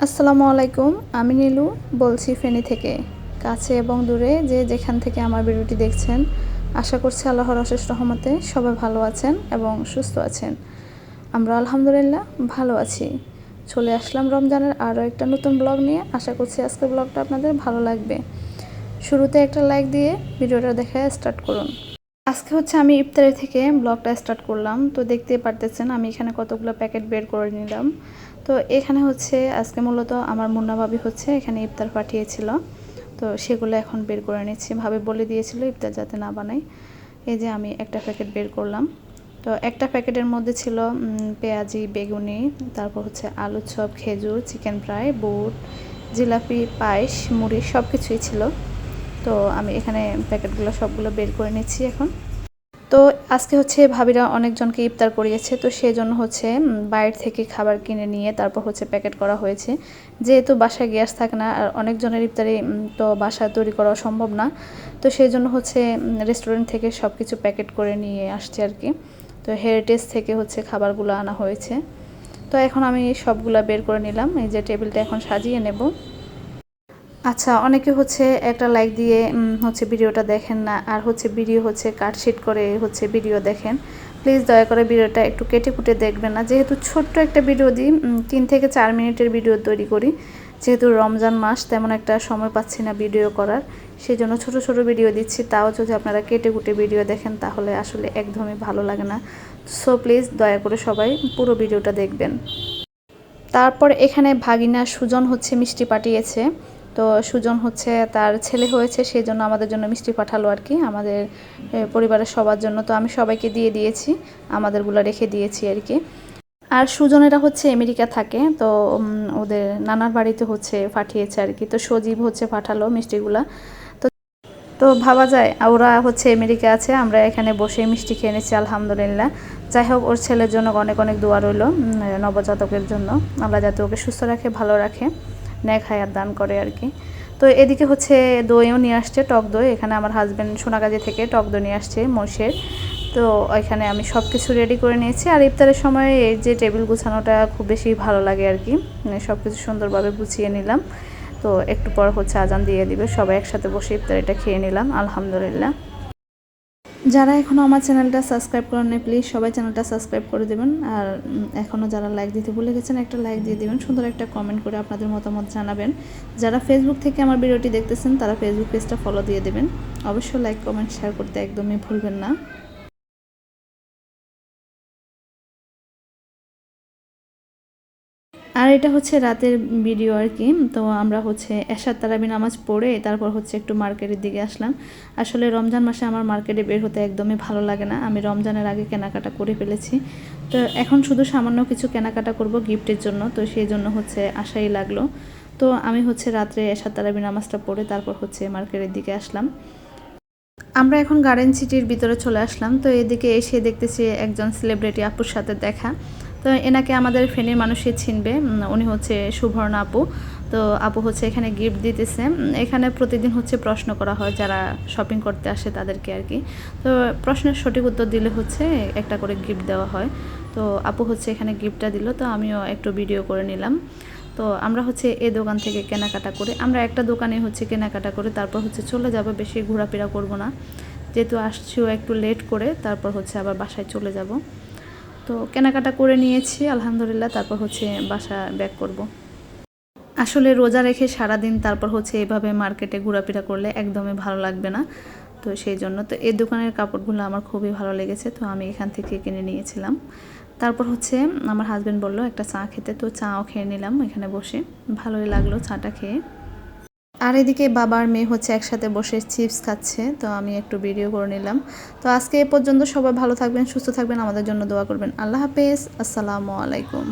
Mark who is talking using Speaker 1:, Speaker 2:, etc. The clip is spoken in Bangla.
Speaker 1: আসসালামু আলাইকুম। আমি নীলু বলছি ফেনী থেকে। কাছে এবং দূরে যে যেখান থেকে আমার ভিডিওটি দেখছেন, আশা করছি আল্লাহর অশেষ রহমতে সবাই ভালো আছেন এবং সুস্থ আছেন। আমরা আলহামদুলিল্লাহ ভালো আছি। চলে আসলাম রমজানের আরও একটা নতুন ব্লগ নিয়ে। আশা করছি আজকের ব্লগটা আপনাদের ভালো লাগবে। শুরুতে একটা লাইক দিয়ে ভিডিওটা দেখে স্টার্ট করুন। আজকে হচ্ছে আমি ইফতারি থেকে ব্লগটা স্টার্ট করলাম। তো দেখতেই পারতেছেন আমি এখানে কতগুলো প্যাকেট বের করে নিলাম। তো এখানে হচ্ছে আজকে মূলত আমার মুন্না ভাবি হচ্ছে এখানে ইফতার পাঠিয়েছিল। তো সেগুলো এখন বের করে নিচ্ছি। ভাবি বলে দিয়েছিল ইফতার যাতে না বানাই। এই যে আমি একটা প্যাকেট বের করলাম। তো একটা প্যাকেটের মধ্যে ছিল পেঁয়াজি, বেগুনি, তারপর হচ্ছে আলু চপ, খেজুর, চিকেন ফ্রাই, বুট, জিলাপি, পায়েস, মুড়ি সব কিছুই ছিল। তো আমি এখানে প্যাকেটগুলো সবগুলো বের করে নিচ্ছি এখন। তো আজকে হচ্ছে ভাবিরা অনেকজনকে ইফতার করিয়েছে, তো সেই জন্য হচ্ছে বাইরে থেকে খাবার কিনে নিয়ে তারপর হচ্ছে প্যাকেট করা হয়েছে। যেহেতু বাসায় গ্যাস থাকে না আর অনেকজনের ইফতারি তো বাসায় তৈরি করা সম্ভব না, তো সেই জন্য হচ্ছে রেস্টুরেন্ট থেকে সব কিছু প্যাকেট করে নিয়ে আসছে আর কি। তো হেরিটেজ থেকে হচ্ছে খাবারগুলো আনা হয়েছে। তো এখন আমি সবগুলা বের করে নিলাম। এই যে টেবিলটা এখন সাজিয়ে নেব। আচ্ছা, অনেকে হচ্ছে একটা লাইক দিয়ে হচ্ছে ভিডিওটা দেখেন না, আর হচ্ছে ভিডিও হচ্ছে কাটশিট করে হচ্ছে ভিডিও দেখেন। প্লিজ দয়া করে ভিডিওটা একটু কেটে কুটে দেখবেন না। যেহেতু ছোট্ট একটা ভিডিও দিই, 3 থেকে 4 মিনিটের ভিডিও তৈরি করি। যেহেতু রমজান মাস তেমন একটা সময় পাচ্ছি না ভিডিও করার, সেই জন্য ছোটো ছোটো ভিডিও দিচ্ছি। তাও যদি আপনারা কেটে কুটে ভিডিও দেখেন তাহলে আসলে একদমই ভালো লাগে না। সো প্লিজ দয়া করে সবাই পুরো ভিডিওটা দেখবেন। তারপর এখানে ভাগিনা সুজন হচ্ছে মিষ্টি পাঠিয়েছে। তো সুজন হচ্ছে তার ছেলে হয়েছে, সেই জন্য আমাদের জন্য মিষ্টি পাঠালো আর কি, আমাদের পরিবারের সবার জন্য। তো আমি সবাইকে দিয়ে দিয়েছি, আমাদেরগুলো রেখে দিয়েছি আর কি। আর সুজনেরা হচ্ছে আমেরিকা থাকে, তো ওদের নানার বাড়িতে হচ্ছে পাঠিয়েছে আর কি। তো সজীব হচ্ছে পাঠালো মিষ্টিগুলা। তো তো ভাবা যায় ওরা হচ্ছে আমেরিকা আছে, আমরা এখানে বসে মিষ্টি খেয়ে নিচ্ছি আলহামদুলিল্লাহ। যাই হোক, ওর ছেলের জন্য অনেক অনেক দোয়া রইল, নবজাতকের জন্য। আল্লাহ যাতে ওকে সুস্থ রাখে, ভালো রাখে, নেক হায়াত দান করে আর কি। তো এদিকে হচ্ছে দইও নিয়ে আসছে, টক দই। এখানে আমার হাজব্যান্ড সোনাগাজী থেকে টক দই নিয়ে আসছে মোষের। তো এখানে আমি সব কিছু রেডি করে নিয়েছি। আর ইফতারের সময় এই যে টেবিল গুছানোটা খুব বেশি ভালো লাগে আর কি, সব কিছু সুন্দরভাবে গুছিয়ে নিলাম। তো একটু পর হচ্ছে আজান দিয়ে দিবে, সবাই একসাথে বসে ইফতারিটা খেয়ে নিলাম আলহামদুলিল্লাহ। যারা এখনও আমার চ্যানেলটা সাবস্ক্রাইব করেন নাই, প্লিজ সবাই চ্যানেলটা সাবস্ক্রাইব করে দেবেন। আর এখনও যারা লাইক দিতে ভুলে গেছেন, একটা লাইক দিয়ে দেবেন, সুন্দর একটা কমেন্ট করে আপনাদের মতামত জানাবেন। যারা ফেসবুক থেকে আমার ভিডিওটি দেখতেছেন তারা ফেসবুক পেজটা ফলো দিয়ে দেবেন। অবশ্যই লাইক, কমেন্ট, শেয়ার করতে একদমই ভুলবেন না। আর এটা হচ্ছে রাতের ভিডিও আর কি। তো আমরা হচ্ছে এশার তারাবি নামাজ পড়ে তারপর হচ্ছে একটু মার্কেটের দিকে আসলাম। আসলে রমজান মাসে আমার মার্কেটে বের হতে একদমই ভালো লাগে না। আমি রমজানের আগে কেনাকাটা করে ফেলেছি। তো এখন শুধু সামান্য কিছু কেনাকাটা করব গিফটের জন্য, তো সেই জন্য হচ্ছে আশাই লাগলো। তো আমি হচ্ছে রাত্রে এশার তারাবি নামাজটা পড়ে তারপর হচ্ছে মার্কেটের দিকে আসলাম। আমরা এখন গার্ডেন সিটির ভিতরে চলে আসলাম। তো এদিকে এসে দেখতেছি একজন সেলিব্রিটি আপুর সাথে দেখা। তো এনাকে আমাদের ফেনীর মানুষই চিনবে, উনি হচ্ছে সুবর্ণা আপু। তো আপু হচ্ছে এখানে গিফট দিতেছে। এখানে প্রতিদিন হচ্ছে প্রশ্ন করা হয় যারা শপিং করতে আসে তাদেরকে আর কি। তো প্রশ্নের সঠিক উত্তর দিলে হচ্ছে একটা করে গিফট দেওয়া হয়। তো আপু হচ্ছে এখানে গিফটটা দিল, তো আমিও একটু ভিডিও করে নিলাম। তো আমরা হচ্ছে এই দোকান থেকে কেনাকাটা করে, আমরা একটা দোকানে হচ্ছে কেনাকাটা করে তারপর হচ্ছে চলে যাব, বেশি ঘোরাফেরা করব না, যেহেতু আসছিও একটু লেট করে, তারপর হচ্ছে আবার বাসায় চলে যাব। তো কেনাকাটা করে নিয়েছি আলহামদুলিল্লাহ, তারপর হচ্ছে বাসা ব্যাক করব। আসলে রোজা রেখে সারাদিন তারপর হচ্ছে এভাবে মার্কেটে ঘোরাফেরা করলে একদমই ভালো লাগবে না। তো সেই জন্য তো এই দোকানের কাপড়গুলো আমার খুবই ভালো লেগেছে, তো আমি এখান থেকে কিনে নিয়েছিলাম। তারপর হচ্ছে আমার হাজব্যান্ড বললো একটা চা খেতে, তো চাও খেয়ে নিলাম এখানে বসে, ভালোই লাগলো চাটা খেয়ে। আর এদিকে বাবা আর মেয়ে হচ্ছে একসাথে বসে চিপস খাচ্ছে, তো আমি একটু ভিডিও করে নিলাম। তো আজকে এ পর্যন্ত, সবাই ভালো থাকবেন, সুস্থ থাকবেন, আমাদের জন্য দোয়া করবেন। আল্লাহ হাফেজ, আসসালামু আলাইকুম।